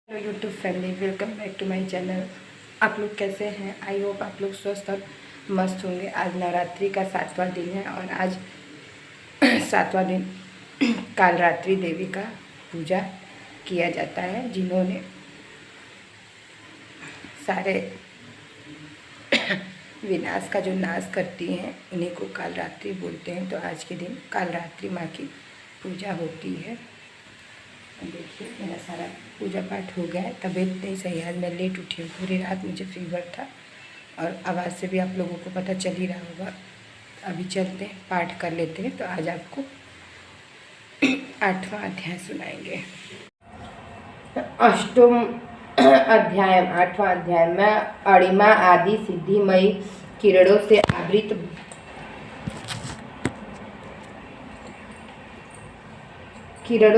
Hello YouTube family, welcome back to my channel. आप लोग कैसे हैं? आई होप आप लोग स्वस्थ और मस्त होंगे। आज नवरात्रि का 7वां दिन है और आज 7वां दिन कालरात्रि देवी का पूजा किया जाता है। जिन्होंने सारे विनाश का जो नाश करती हैं उन्हीं को कालरात्रि बोलते हैं। तो आज के दिन कालरात्रि माँ की पूजा होती है। देखिए मेरा सारा पूजा पाठ हो गया है। तबीयत नहीं सही है, आज मैं लेट उठी हूँ। पूरी रात मुझे फीवर था और आवाज़ से भी आप लोगों को पता चल ही रहा होगा। अभी चलते हैं, पाठ कर लेते हैं। तो आज आपको 8वां अध्याय सुनाएंगे। अष्टम अध्याय 8वां अध्याय में अणिमा आदि सिद्धिमयी किरणों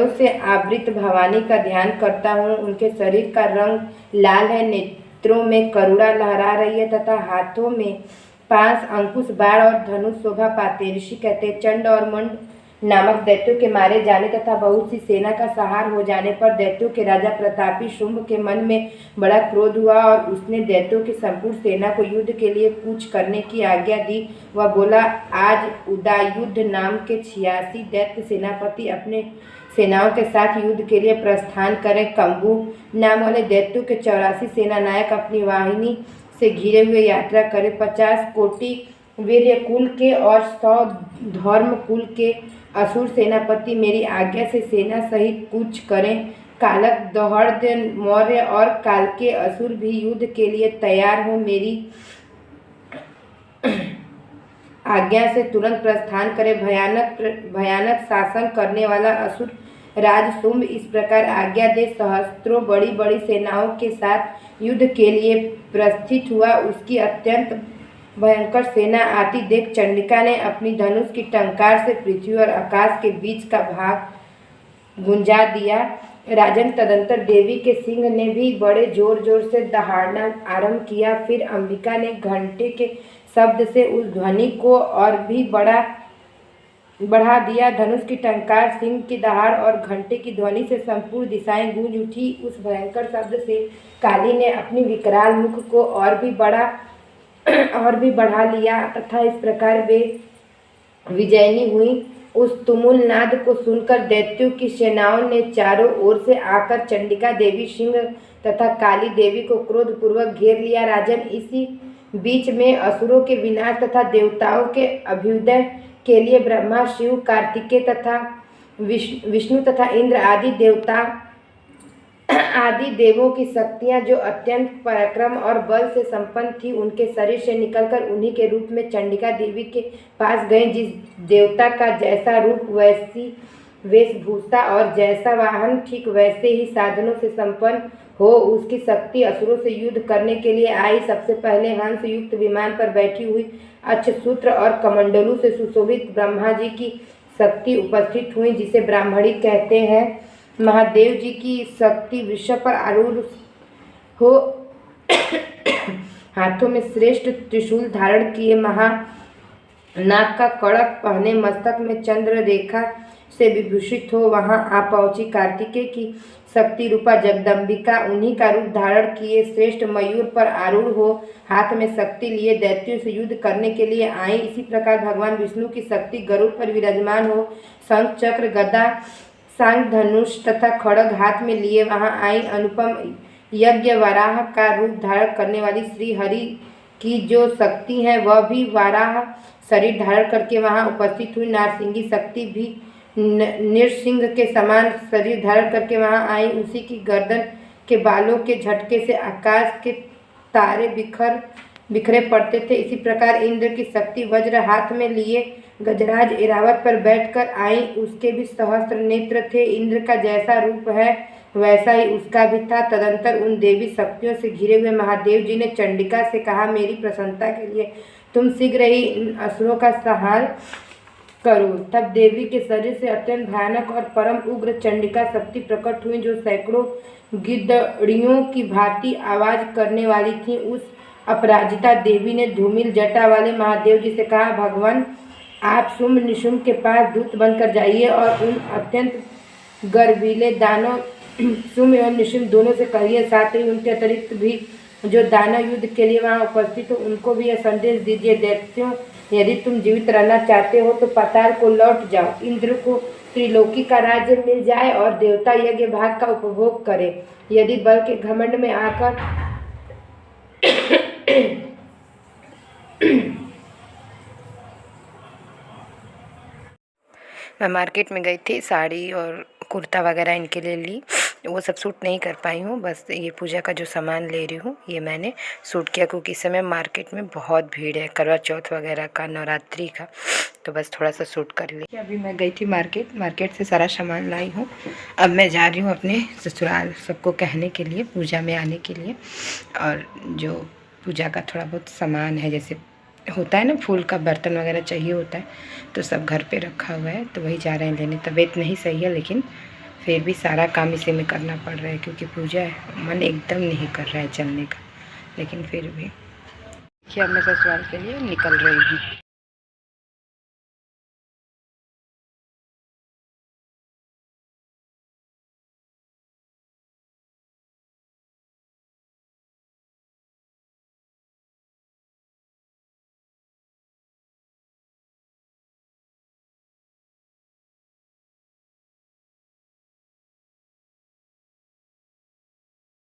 से आवृत भवानी का ध्यान करता हूँ। उनके शरीर का रंग लाल है, नेत्रों में करुणा लहरा रही है तथा हाथों में 5 अंकुश बाण और धनुष शोभा पाते। ऋषि कहते, चंड और मंड नामक दैत्यों के मारे जाने तथा बहुत सी सेना का संहार हो जाने पर दैत्यों के राजा प्रतापी शुंभ के मन में बड़ा क्रोध हुआ और उसने दैत्यों की संपूर्ण सेना को युद्ध के लिए कूच करने की आज्ञा दी। वह बोला, आज उदायुद्ध नाम के 86 दैत्य सेनापति अपने सेनाओं के साथ युद्ध के लिए प्रस्थान करें। कंबू नाम वाले दैत्यों के 84 सेना नायक अपनी वाहिनी से घिरे हुए यात्रा करें। 50 कोटि वीर्य कुल के और 100 धर्म कुल के असुर सेनापति मेरी आज्ञा से सेना सहित कूच करें। कालक, दहर्द, मौर्य और काल के असुर भी युद्ध के लिए तैयार हो मेरी आज्ञा से तुरंत प्रस्थान करे। भयानक शासन करने वाला असुर राज शुंभ इस प्रकार आज्ञा दे सहस्त्रों बड़ी बड़ी सेनाओं के साथ युद्ध के लिए प्रस्थित हुआ। उसकी अत्यंत भयंकर सेना आती देख चंडिका ने अपनी धनुष की टंकार से पृथ्वी और आकाश के बीच का भाग गुंजा दिया। राजन, तदंतर देवी के सिंह ने भी बड़े जोर जोर से दहाड़ना आरंभ किया। फिर अंबिका ने घंटे के शब्द से उस ध्वनि को और भी बढ़ा दिया। धनुष की टंकार, सिंह की दहाड़ और घंटे की ध्वनि से संपूर्ण दिशाएं गूंज उठी। उस भयंकर शब्द से काली ने अपनी विकराल मुख को और भी बढ़ा लिया तथा इस प्रकार वे विजयनी हुई। उस तुमुल नाद को सुनकर दैत्यों की सेनाओं ने चारों ओर से आकर चंडिका देवी, सिंह तथा काली देवी को क्रोधपूर्वक घेर लिया। राजन, इसी बीच में असुरों के विनाश तथा देवताओं के अभ्युदय के लिए ब्रह्मा, शिव, कार्तिकेय तथा विष्णु तथा इंद्र आदि देवों की शक्तियां जो अत्यंत पराक्रम और बल से संपन्न थी, उनके शरीर से निकलकर उन्हीं के रूप में चंडिका देवी के पास गए। जिस देवता का जैसा रूप, वैसी वेशभूषा और जैसा वाहन, ठीक वैसे ही साधनों से संपन्न हो उसकी शक्ति असुरों से युद्ध करने के लिए आई। सबसे पहले हंस युक्त विमान पर बैठी हुई अक्षसूत्र और कमंडलू से सुशोभित ब्रह्मा जी की शक्ति उपस्थित हुई, जिसे ब्राह्मणी कहते हैं। महादेव जी की शक्ति वृषभ पर आरूढ़ हो हाथों में श्रेष्ठ त्रिशूल धारण किए, नाक का कड़क पहने, मस्तक में चंद्र रेखा से विभूषित हो वहां आ पहुंची। कार्तिकेय की शक्ति रूपा जगदम्बिका उन्हीं का रूप धारण किए श्रेष्ठ मयूर पर आरूढ़ हो हाथ में शक्ति लिए दैत्यों से युद्ध करने के लिए आई। इसी प्रकार भगवान विष्णु की शक्ति गरुड़ पर विराजमान हो शंख, चक्र, गदा, सांग, धनुष तथा खड़ग हाथ में लिए वहां आई। अनुपम यज्ञ वराह का रूप धारण करने वाली श्री हरि की जो शक्ति है, वह भी वराह शरीर धारण करके वहां उपस्थित हुई। नारसिंगी शक्ति भी नृसिंह के समान शरीर धारण करके वहां आई। उसी की गर्दन के बालों के झटके से आकाश के तारे बिखरे पड़ते थे। इसी प्रकार इंद्र की शक्ति वज्र हाथ में लिए गजराज ऐरावत पर बैठकर आई। उसके भी सहस्त्र नेत्र थे। इंद्र का जैसा रूप है वैसा ही उसका भी था। तदंतर उन देवी शक्तियों से घिरे हुए महादेव जी ने चंडिका से कहा, मेरी प्रसन्नता के लिए तुम शीघ्र ही इन असुरों का संहार करो। तब देवी के शरीर से अत्यंत भयानक और परम उग्र चंडिका शक्ति प्रकट हुई, जो सैकड़ों गिद्दड़ियों की भांति आवाज करने वाली थी। उस अपराजिता देवी ने धूमिल जटा वाले महादेव जी से कहा, भगवान, आप शुंभ निशुंभ के पास दूत बनकर जाइए और उन अत्यंत गर्वीले दानव शुम्भ एवं निशुम्भ दोनों से कहिए, साथ ही उनके अतिरिक्त भी जो दानव युद्ध के लिए वहां उपस्थित हो उनको भी यह संदेश दीजिए, दैत्यों, यदि तुम जीवित रहना चाहते हो तो पाताल को लौट जाओ, इंद्र को त्रिलोकी का राज्य मिल जाए और देवता यज्ञ भाग का उपभोग करे। यदि बल के घमंड में आकर मैं मार्केट में गई थी, साड़ी और कुर्ता वगैरह इनके लिए ली, वो सब सूट नहीं कर पाई हूँ। बस ये पूजा का जो सामान ले रही हूँ ये मैंने सूट किया, क्योंकि इस समय मार्केट में बहुत भीड़ है, करवा चौथ वगैरह का, नवरात्रि का, तो बस थोड़ा सा सूट कर लिया। अभी मैं गई थी मार्केट से सारा सामान लाई हूँ। अब मैं जा रही हूँ अपने ससुराल सबको कहने के लिए, पूजा में आने के लिए। और जो पूजा का थोड़ा बहुत सामान है, जैसे होता है ना फूल का बर्तन वगैरह चाहिए होता है, तो सब घर पे रखा हुआ है, तो वही जा रहे हैं लेने। तबीयत नहीं सही है लेकिन फिर भी सारा काम इसी में करना पड़ रहा है, क्योंकि पूजा है, मन एकदम नहीं कर रहा है चलने का, लेकिन फिर भी देखिए अब मैं ससुराल के लिए निकल रही हूँ।